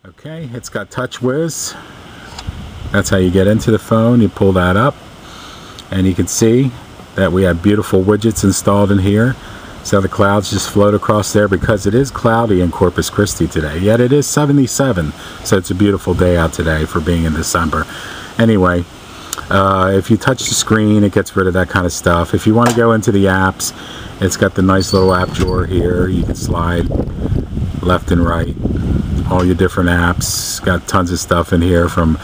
Okay, it's got TouchWiz. That's how you get into the phone. You pull that up and you can see that we have beautiful widgets installed in here. So the clouds just float across there because it is cloudy in Corpus Christi today. Yet it is 77, so it's a beautiful day out today for being in December. Anyway, if you touch the screen, it gets rid of that kind of stuff. If you want to go into the apps, it's got the nice little app drawer here. You can slide left and right. All your different apps. Got tons of stuff in here from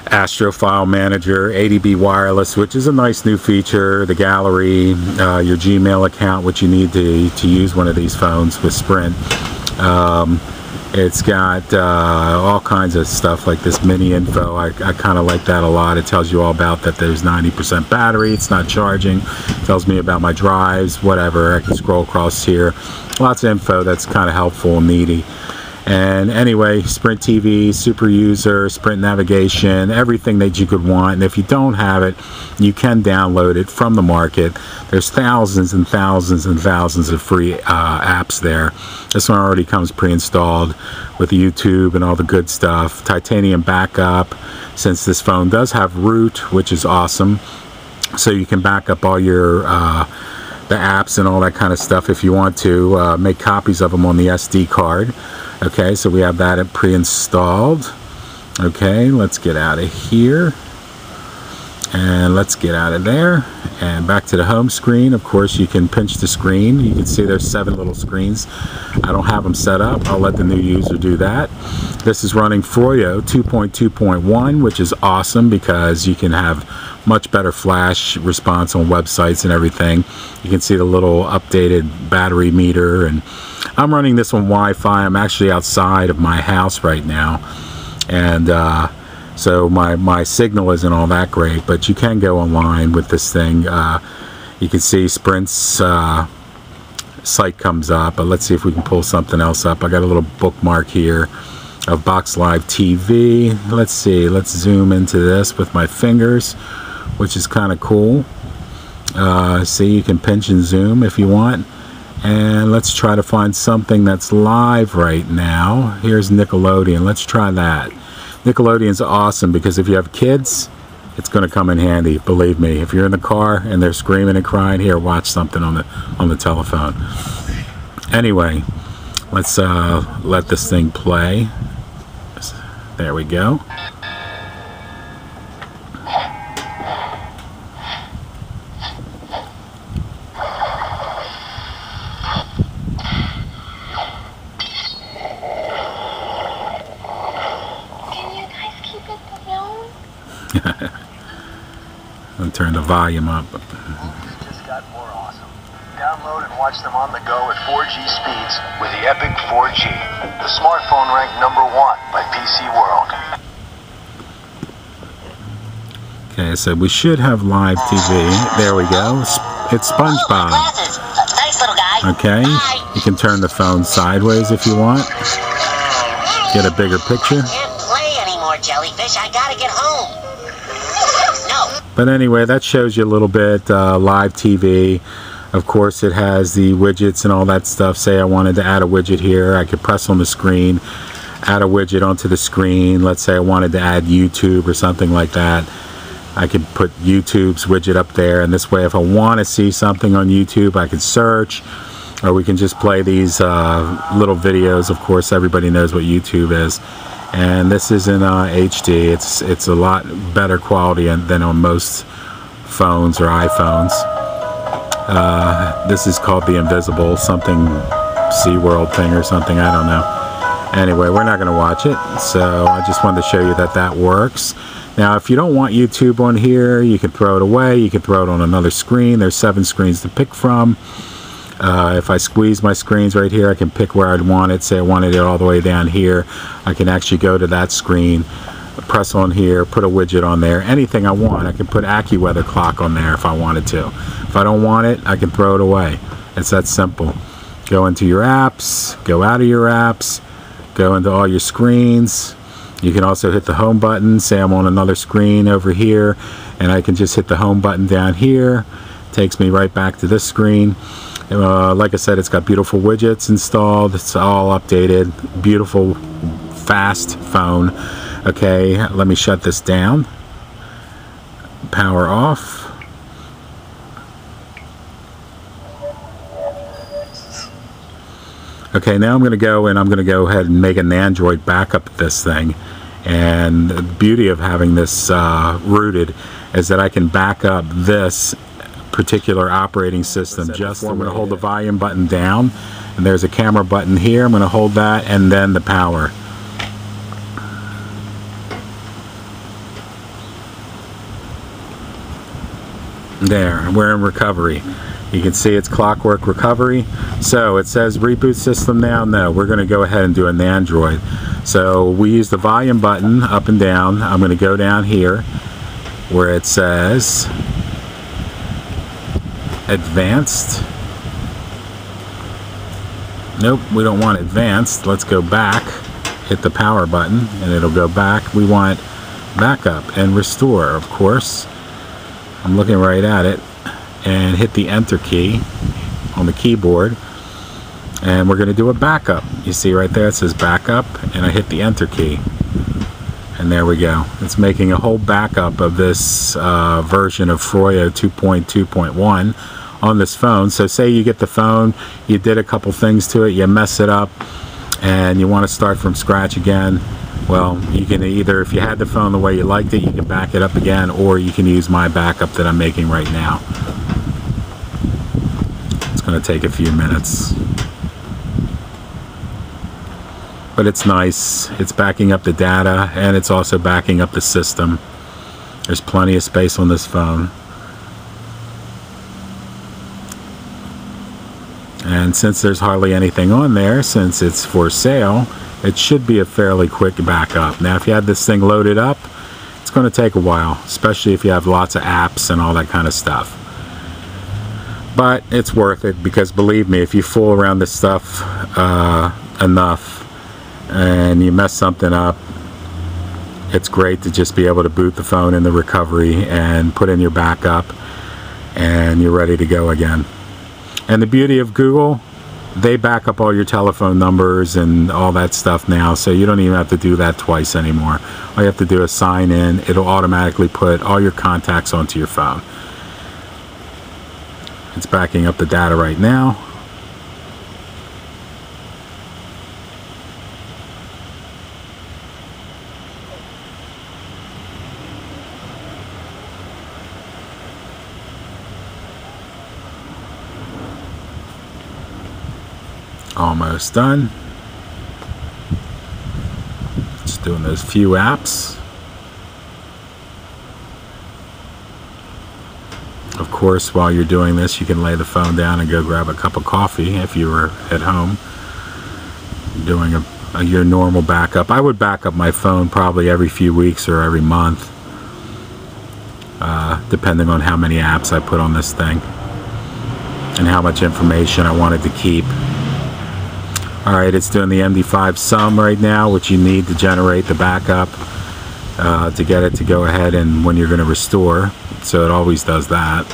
Astro File Manager, ADB Wireless, which is a nice new feature, the gallery, your Gmail account, which you need to use one of these phones with Sprint. It's got all kinds of stuff like this mini info. I kind of like that a lot. It tells you all about that there's 90% battery, it's not charging. It tells me about my drives, whatever. I can scroll across here. Lots of info that's kind of helpful and needy. And anyway, Sprint TV, Super User, Sprint Navigation, everything that you could want. And if you don't have it, you can download it from the market. There's thousands and thousands and thousands of free apps there. This one already comes pre-installed with YouTube and all the good stuff. Titanium backup, since this phone does have root, which is awesome. So you can back up all your the apps and all that kind of stuff if you want to. Make copies of them on the SD card. Okay, so we have that pre-installed. Okay, let's get out of here. And let's get out of there. And back to the home screen. Of course, you can pinch the screen. You can see there's 7 little screens. I don't have them set up. I'll let the new user do that. This is running Froyo 2.2.1, which is awesome because you can have much better flash response on websites and everything. You can see the little updated battery meter, and I'm running this on Wi-Fi. I'm actually outside of my house right now, and so my signal isn't all that great, but you can go online with this thing. You can see Sprint's site comes up, but let's see if we can pull something else up. I got a little bookmark here of Box Live TV. Let's see, let's zoom into this with my fingers, which is kind of cool. See, you can pinch and zoom if you want. And let's try to find something that's live right now. Here's Nickelodeon. Let's try that. Nickelodeon's awesome because if you have kids, it's going to come in handy. Believe me. If you're in the car and they're screaming and crying, here, watch something on the telephone. Anyway, let's let this thing play. There we go. I'll turn the volume up. Just got more awesome. Download and watch them on the go at 4G speeds with the Epic 4G. The smartphone ranked #1 by PC World. Okay, so we should have live TV. There we go. It's SpongeBob. Thanks, little guy. Okay, you can turn the phone sideways if you want. Get a bigger picture. Can't play anymore, jellyfish. I gotta get home. No. But anyway, that shows you a little bit live TV. Of course, it has the widgets and all that stuff. Say I wanted to add a widget here, I could press on the screen, add a widget onto the screen. Let's say I wanted to add YouTube or something like that. I could put YouTube's widget up there, and this way if I want to see something on YouTube, I can search, or we can just play these little videos. Of course, everybody knows what YouTube is. And this is in HD. It's a lot better quality than on most phones or iPhones. This is called the Invisible, something SeaWorld thing or something, I don't know. Anyway, we're not going to watch it, so I just wanted to show you that that works. Now, if you don't want YouTube on here, you can throw it away. You can throw it on another screen. There's 7 screens to pick from. If I squeeze my screens right here, I can pick where I'd want it. Say I wanted it all the way down here. I can actually go to that screen, press on here, put a widget on there. Anything I want. I can put AccuWeather clock on there if I wanted to. If I don't want it, I can throw it away. It's that simple. Go into your apps, go out of your apps, go into all your screens. You can also hit the home button. Say I'm on another screen over here, and I can just hit the home button down here. Takes me right back to this screen. Like I said, it's got beautiful widgets installed. It's all updated. Beautiful fast phone. Okay, let me shut this down. Power off. Okay, now I'm going to go ahead and make an Android backup of this thing. And the beauty of having this rooted is that I can back up this particular operating system. Just I'm going to hold the volume button down, and there's a camera button here. I'm going to hold that, and then the power. There, we're in recovery. You can see it's clockwork recovery. So it says reboot system now. No, we're going to go ahead and do an Android. So we use the volume button up and down. I'm going to go down here where it says advanced. Nope, we don't want advanced. Let's go back. Hit the power button and it'll go back. We want backup and restore, of course. I'm looking right at it, and hit the enter key on the keyboard, and we're going to do a backup. You see right there it says backup, and I hit the enter key, and there we go. It's making a whole backup of this version of Froyo 2.2.1 on this phone. So say you get the phone, you did a couple things to it, you mess it up, and you want to start from scratch again. Well, you can either, if you had the phone the way you liked it, you can back it up again, or you can use my backup that I'm making right now. It's going to take a few minutes. But it's nice. It's backing up the data, and it's also backing up the system. There's plenty of space on this phone. And since there's hardly anything on there, since it's for sale, it should be a fairly quick backup. Now, if you have this thing loaded up, it's going to take a while, especially if you have lots of apps and all that kind of stuff. But it's worth it, because believe me, if you fool around this stuff enough and you mess something up, it's great to just be able to boot the phone in the recovery and put in your backup, and you're ready to go again. And the beauty of Google, they back up all your telephone numbers and all that stuff now, so you don't even have to do that twice anymore. All you have to do is sign in. It'll automatically put all your contacts onto your phone. It's backing up the data right now. Almost done. Just doing those few apps. Of course, while you're doing this, you can lay the phone down and go grab a cup of coffee if you were at home doing your normal backup. I would back up my phone probably every few weeks or every month, depending on how many apps I put on this thing and how much information I wanted to keep. Alright, it's doing the MD5 sum right now, which you need to generate the backup to get it to go ahead and when you're going to restore. So it always does that.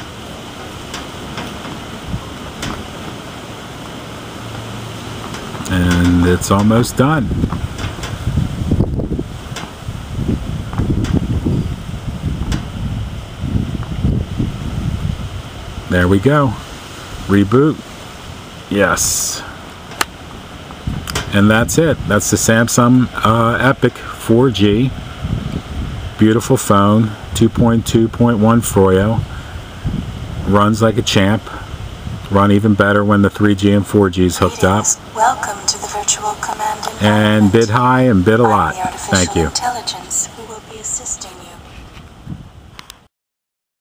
And it's almost done. There we go. Reboot. Yes. And that's it. That's the Samsung Epic 4G. Beautiful phone. 2.2.1 Froyo. Runs like a champ. Run even better when the 3G and 4G is hooked up. Welcome to the virtual command and bid high and bid a lot. Thank you. Intelligence.